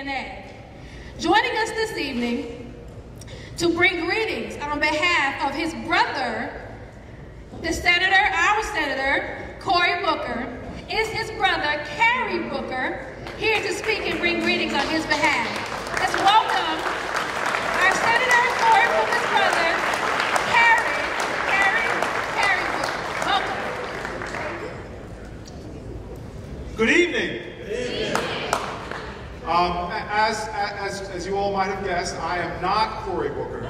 DNA. Joining us this evening to bring greetings on behalf of his brother, our Senator, Cory Booker, is his brother, Cary Booker, here to speak and bring greetings on his behalf. Let's welcome our Senator, Cory Booker's brother, Cary Booker. Welcome. Good evening. As you all might have guessed, I am not Cory Booker.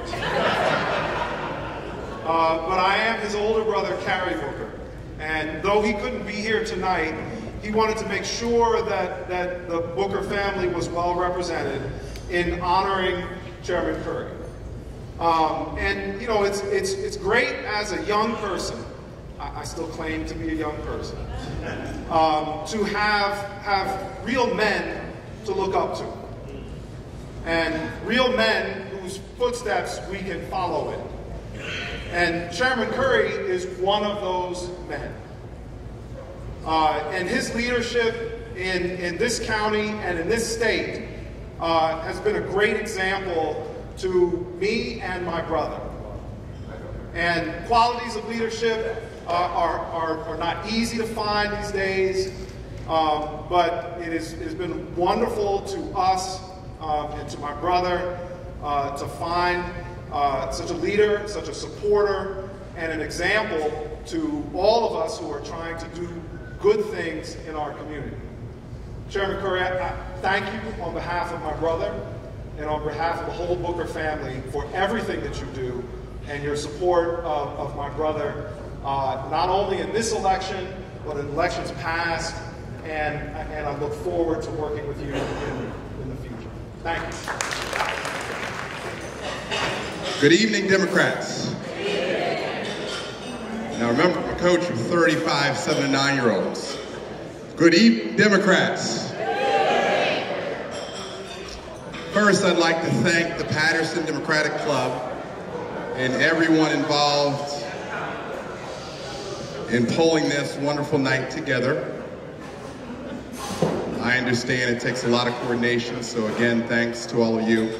But I am his older brother, Cary Booker. And though he couldn't be here tonight, he wanted to make sure that the Booker family was well represented in honoring Chairman Curry. And you know, it's great as a young person, I still claim to be a young person, to have real men to look up to. And real men whose footsteps we can follow in. And Chairman Curry is one of those men. And his leadership in this county and in this state has been a great example to me and my brother. And qualities of leadership are not easy to find these days, but it has been wonderful to us and to my brother to find such a leader, such a supporter, and an example to all of us who are trying to do good things in our community. Chairman Curry, I thank you on behalf of my brother and on behalf of the whole Booker family for everything that you do and your support of my brother, not only in this election, but in elections past, and I look forward to working with you in the future. Thank you. Good evening, Democrats. Now remember, I'm a coach of 35 7- and 9-year-olds. Good evening, Democrats. First, I'd like to thank the Patterson Democratic Club and everyone involved in pulling this wonderful night together. I understand it takes a lot of coordination, so again, thanks to all of you.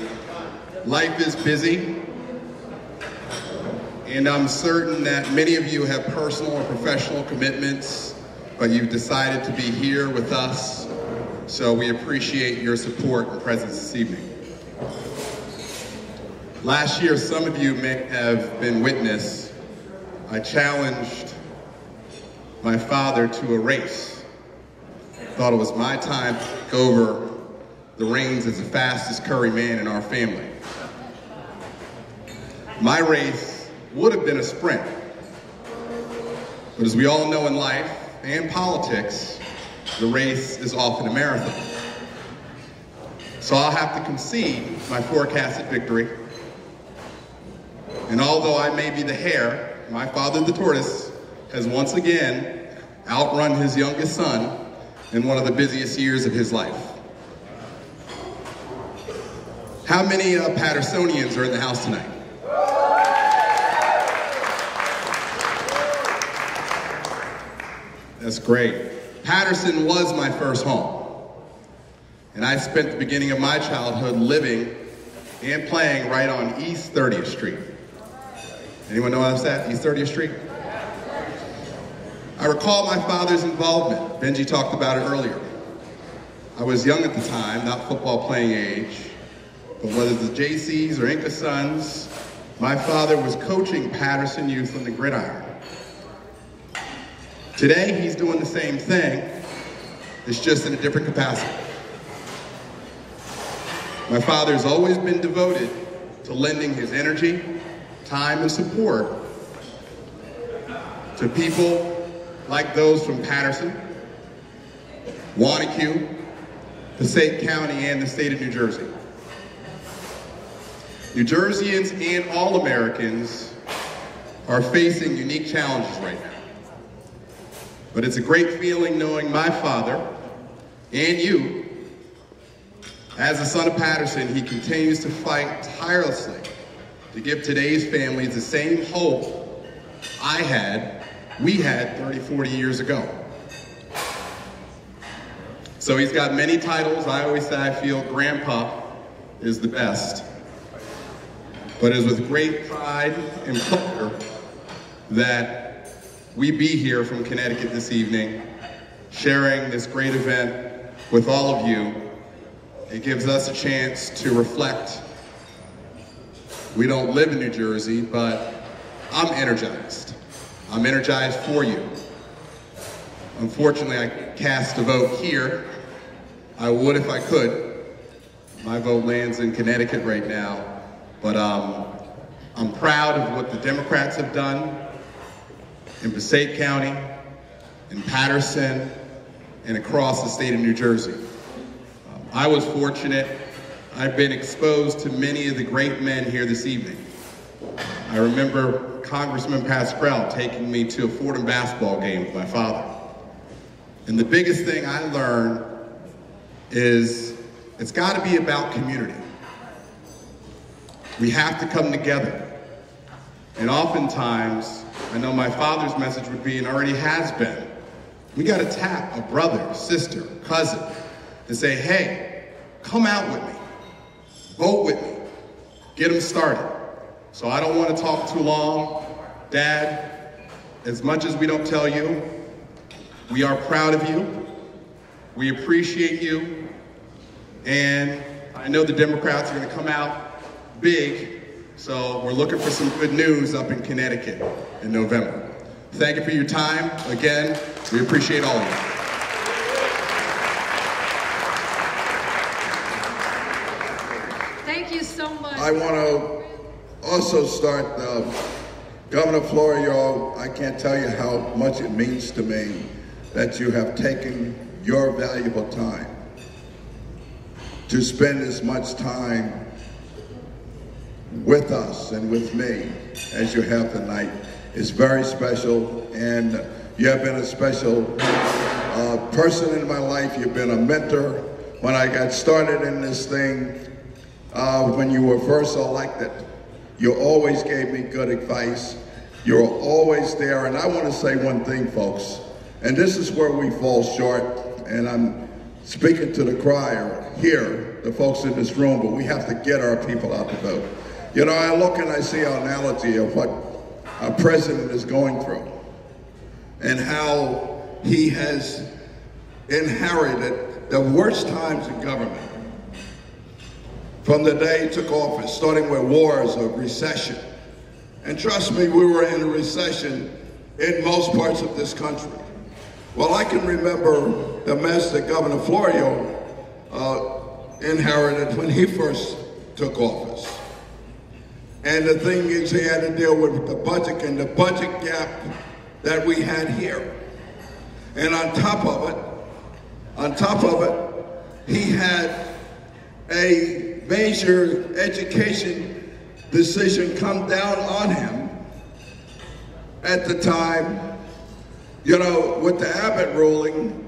Life is busy, and I'm certain that many of you have personal or professional commitments, but you've decided to be here with us, so we appreciate your support and presence this evening. Last year, some of you may have been witness. I challenged my father to a race. Thought it was my time to take over the reins as the fastest Curry man in our family. My race would have been a sprint, but as we all know in life and politics, the race is often a marathon. So I'll have to concede my forecasted victory. And although I may be the hare, my father, the tortoise, has once again outrun his youngest son in one of the busiest years of his life. How many Pattersonians are in the house tonight? That's great. Patterson was my first home. And I spent the beginning of my childhood living and playing right on East 30th Street. Anyone know how it's at, East 30th Street? I recall my father's involvement. Benji talked about it earlier. I was young at the time, not football playing age, but whether the JCs or Inca Sons, my father was coaching Patterson youth on the gridiron. Today, he's doing the same thing, it's just in a different capacity. My father's always been devoted to lending his energy, time, and support to people like those from Patterson, Wanacue, Passaic County, and the state of New Jersey. New Jerseyans and all Americans are facing unique challenges right now. But it's a great feeling knowing my father and you, as a son of Patterson, he continues to fight tirelessly to give today's families the same hope we had 30, 40 years ago. So he's got many titles. I always say I feel Grandpa is the best. But it is with great pride and pleasure that we be here from Connecticut this evening, sharing this great event with all of you. It gives us a chance to reflect. We don't live in New Jersey, but I'm energized. I'm energized for you. Unfortunately, I cast a vote here. I would if I could. My vote lands in Connecticut right now. But I'm proud of what the Democrats have done in Passaic County, in Paterson, and across the state of New Jersey. I was fortunate. I've been exposed to many of the great men here this evening. I remember Congressman Pascrell taking me to a Fordham basketball game with my father. And the biggest thing I learned is it's got to be about community. We have to come together. And oftentimes, I know my father's message would be, and already has been, we got to tap a brother, sister, cousin, and say, hey, come out with me, vote with me, get them started. So I don't want to talk too long. Dad, as much as we don't tell you, we are proud of you, we appreciate you, and I know the Democrats are going to come out big, so we're looking for some good news up in Connecticut in November. Thank you for your time. Again, we appreciate all of you. Thank you so much. I want to also start, Governor Florio, I can't tell you how much it means to me that you have taken your valuable time to spend as much time with us and with me as you have tonight. It's very special, and you have been a special person in my life. You've been a mentor. When I got started in this thing, when you were first elected, you always gave me good advice. You were always there, and I want to say one thing, folks, and this is where we fall short, and I'm speaking to the choir here, the folks in this room, but we have to get our people out to vote. You know, I look and I see an analogy of what our president is going through and how he has inherited the worst times in government. From the day he took office, starting with wars of recession. And trust me, we were in a recession in most parts of this country. Well, I can remember the mess that Governor Florio inherited when he first took office. And the thing is, he had to deal with the budget and the budget gap that we had here. And on top of it, he had a major education decision come down on him at the time, you know, with the Abbott ruling.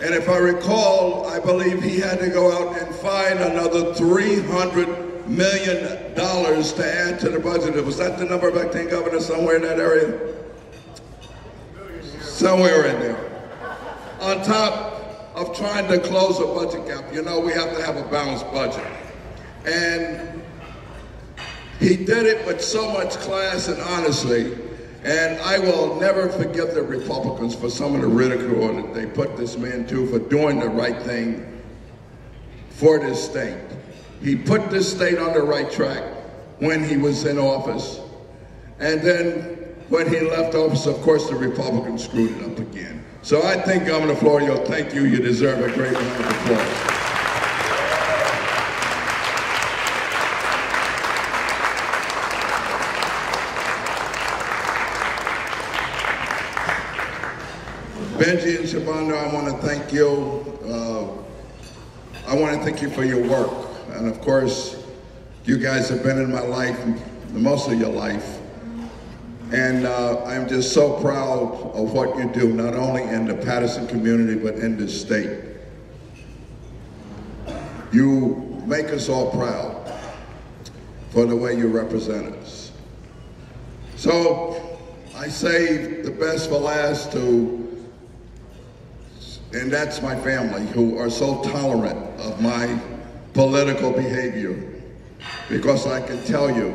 And if I recall, I believe he had to go out and find another $300 million to add to the budget. Was that the number back then, Governor, somewhere in that area? Somewhere in there. On top of trying to close a budget gap, you know, we have to have a balanced budget. And he did it with so much class and honesty. And I will never forgive the Republicans for some of the ridicule that they put this man to for doing the right thing for this state. He put this state on the right track when he was in office. And then when he left office, of course, the Republicans screwed it up again. So I think, Governor Florio, thank you. You deserve a great round of applause. Benji and Shabanda, I want to thank you. I want to thank you for your work. And of course, you guys have been in my life, most of your life. And I'm just so proud of what you do, not only in the Paterson community, but in this state. You make us all proud for the way you represent us. So I saved the best for last to and that's my family, who are so tolerant of my political behavior. Because I can tell you,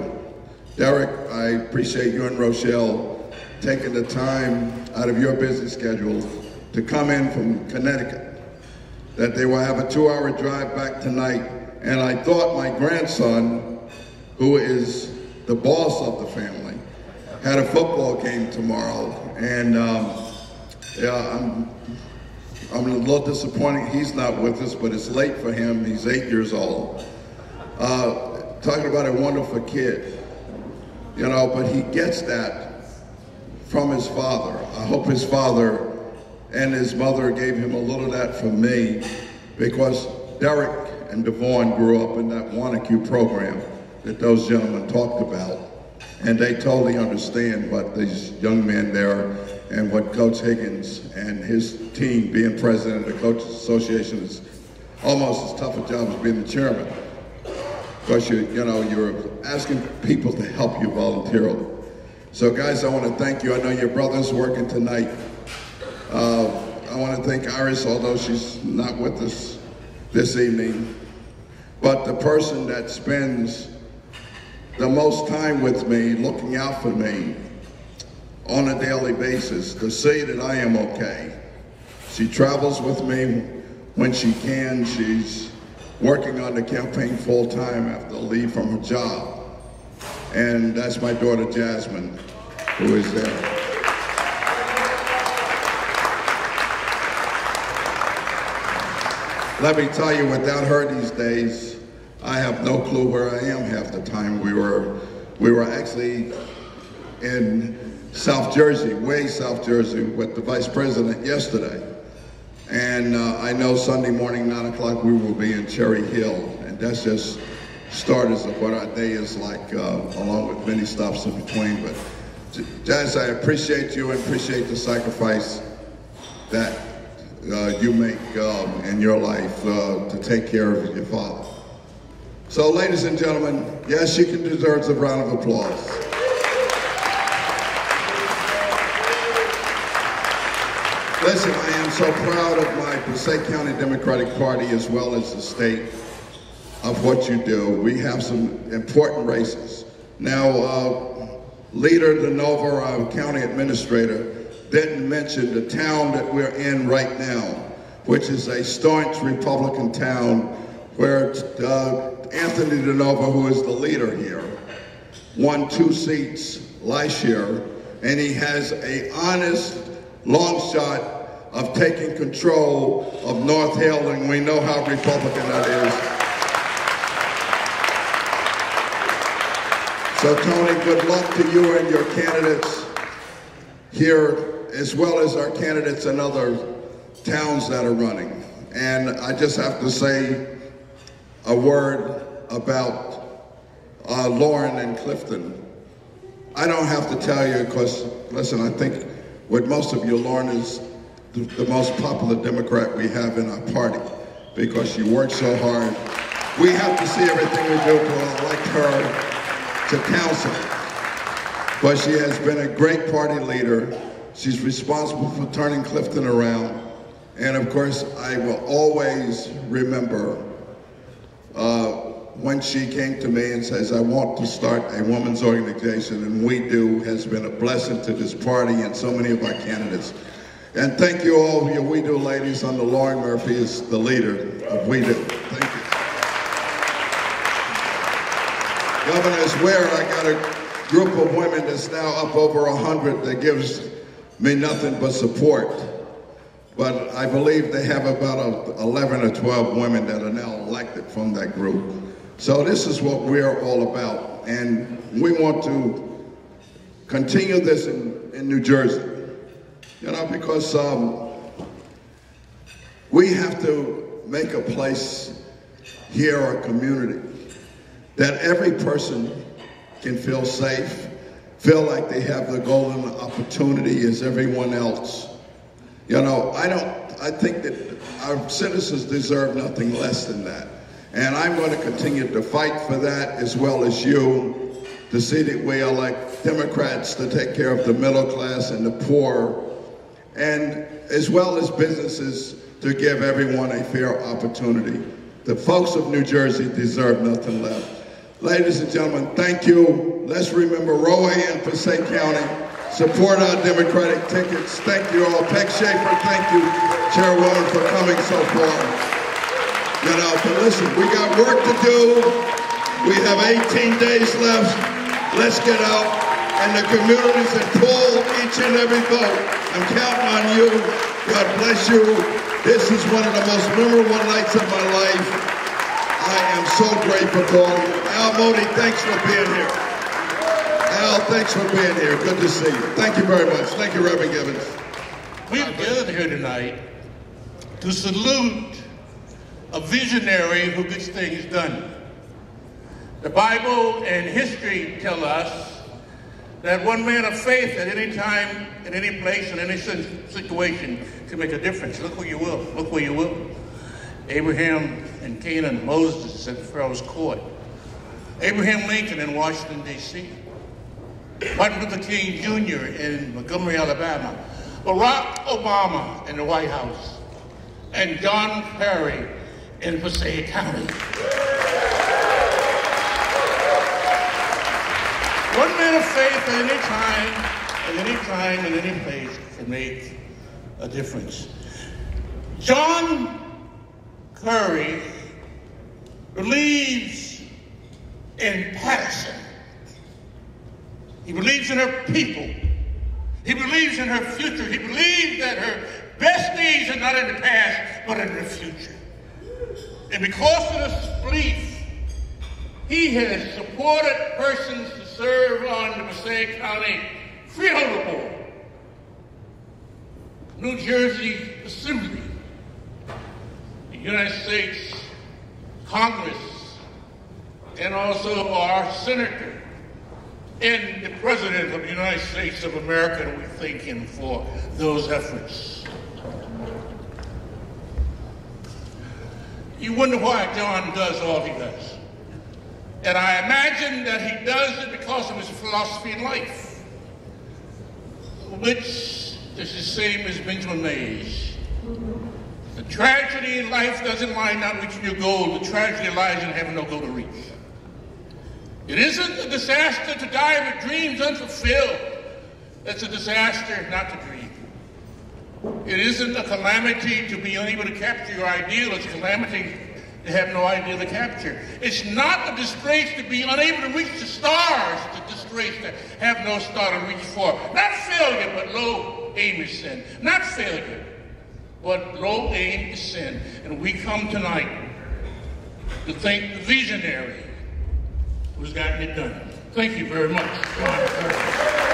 Derek, I appreciate you and Rochelle taking the time out of your busy schedule to come in from Connecticut, that they will have a 2-hour drive back tonight. And I thought my grandson, who is the boss of the family, had a football game tomorrow. And yeah, I'm a little disappointed he's not with us, but it's late for him. He's 8 years old. Talking about a wonderful kid, you know, but he gets that from his father. I hope his father and his mother gave him a little of that from me, because Derek and Devon grew up in that Wanacue program that those gentlemen talked about, and they totally understand what these young men there and what Coach Higgins and his team, being president of the Coaches Association, is almost as tough a job as being the chairman. Because you're asking people to help you voluntarily. So guys, I want to thank you. I know your brother's working tonight. I want to thank Iris, although she's not with us this evening. But the person that spends the most time with me, looking out for me on a daily basis to see that I am okay. She travels with me when she can. She's working on the campaign full-time after leave from her job. And that's my daughter, Jasmine, who is there. Let me tell you, without her these days, I have no clue where I am half the time. We were actually in South Jersey, way South Jersey, with the Vice President yesterday. And I know Sunday morning, 9 o'clock, we will be in Cherry Hill. And that's just starters of what our day is like, along with many stops in between. But Jazz, I appreciate you and appreciate the sacrifice that you make in your life to take care of your father. So ladies and gentlemen, yes, she can deserve a round of applause. Listen, I am so proud of my Passaic County Democratic Party as well as the state of what you do. We have some important races. Now, Leader DeNova, our county administrator, didn't mention the town that we're in right now, which is a staunch Republican town where Anthony DeNova, who is the leader here, won 2 seats last year, and he has an honest long shot of taking control of North Hill, and we know how Republican that is. So Tony, good luck to you and your candidates here, as well as our candidates in other towns that are running. And I just have to say a word about Lauren and Clifton. I don't have to tell you, because, listen, I think with most of you, Lauren is the most popular Democrat we have in our party, because she works so hard. We have to see everything we do to elect her to council. But she has been a great party leader. She's responsible for turning Clifton around. And of course, I will always remember when she came to me and says, I want to start a women's organization, and We Do has been a blessing to this party and so many of our candidates. And thank you all, your We Do ladies, under Lauren Murphy is the leader of We Do. Thank you. Governor Ware, I got a group of women that's now up over 100 that gives me nothing but support. But I believe they have about 11 or 12 women that are now elected from that group. So this is what we're all about. And we want to continue this in New Jersey. You know, because we have to make a place here, our community, that every person can feel safe, feel like they have the golden opportunity as everyone else. You know, I think that our citizens deserve nothing less than that. And I'm going to continue to fight for that, as well as you, to see that we elect Democrats to take care of the middle class and the poor. And as well as businesses to give everyone a fair opportunity. The folks of New Jersey deserve nothing less. Ladies and gentlemen, thank you. Let's remember Roe and Passaic County. Support our Democratic tickets. Thank you all. Peck Schaefer, thank you, Chairwoman, for coming so far. You know, but listen, we got work to do. We have 18 days left. Let's get out in the communities and pull each and every vote. I'm counting on you. God bless you. This is one of the most memorable nights of my life. I am so grateful to all of you. Al Modi, thanks for being here. Al, thanks for being here. Good to see you. Thank you very much. Thank you, Reverend Gibbons. We have gathered here tonight to salute a visionary who gets things done. The Bible and history tell us that one man of faith at any time, in any place, in any situation can make a difference. Look where you will. Look where you will. Abraham in Canaan, Moses at Pharaoh's court. Abraham Lincoln in Washington, D.C. Martin Luther King Jr. in Montgomery, Alabama. Barack Obama in the White House. And John Kerry in Passaic County. One man of faith at any time, in any place can make a difference. John Kerry believes in Patterson. He believes in her people. He believes in her future. He believes that her best days are not in the past, but in the future. And because of this belief, he has supported persons to serve on the Passaic County Freeholder Board, New Jersey Assembly, the United States Congress, and also our Senator, and the President of the United States of America, and we thank him for those efforts. You wonder why John does all he does. And I imagine that he does it because of his philosophy in life, which is the same as Benjamin Mays. The tragedy in life doesn't lie in not reaching your goal. The tragedy lies in having no goal to reach. It isn't a disaster to die with dreams unfulfilled. It's a disaster not to dream. It isn't a calamity to be unable to capture your ideal. It's a calamity to have no idea to capture. It's not a disgrace to be unable to reach the stars. It's a disgrace to have no star to reach for. Not failure, but low aim is sin. Not failure, but low aim is sin. And we come tonight to thank the visionary who's gotten it done. Thank you very much, John Kerry.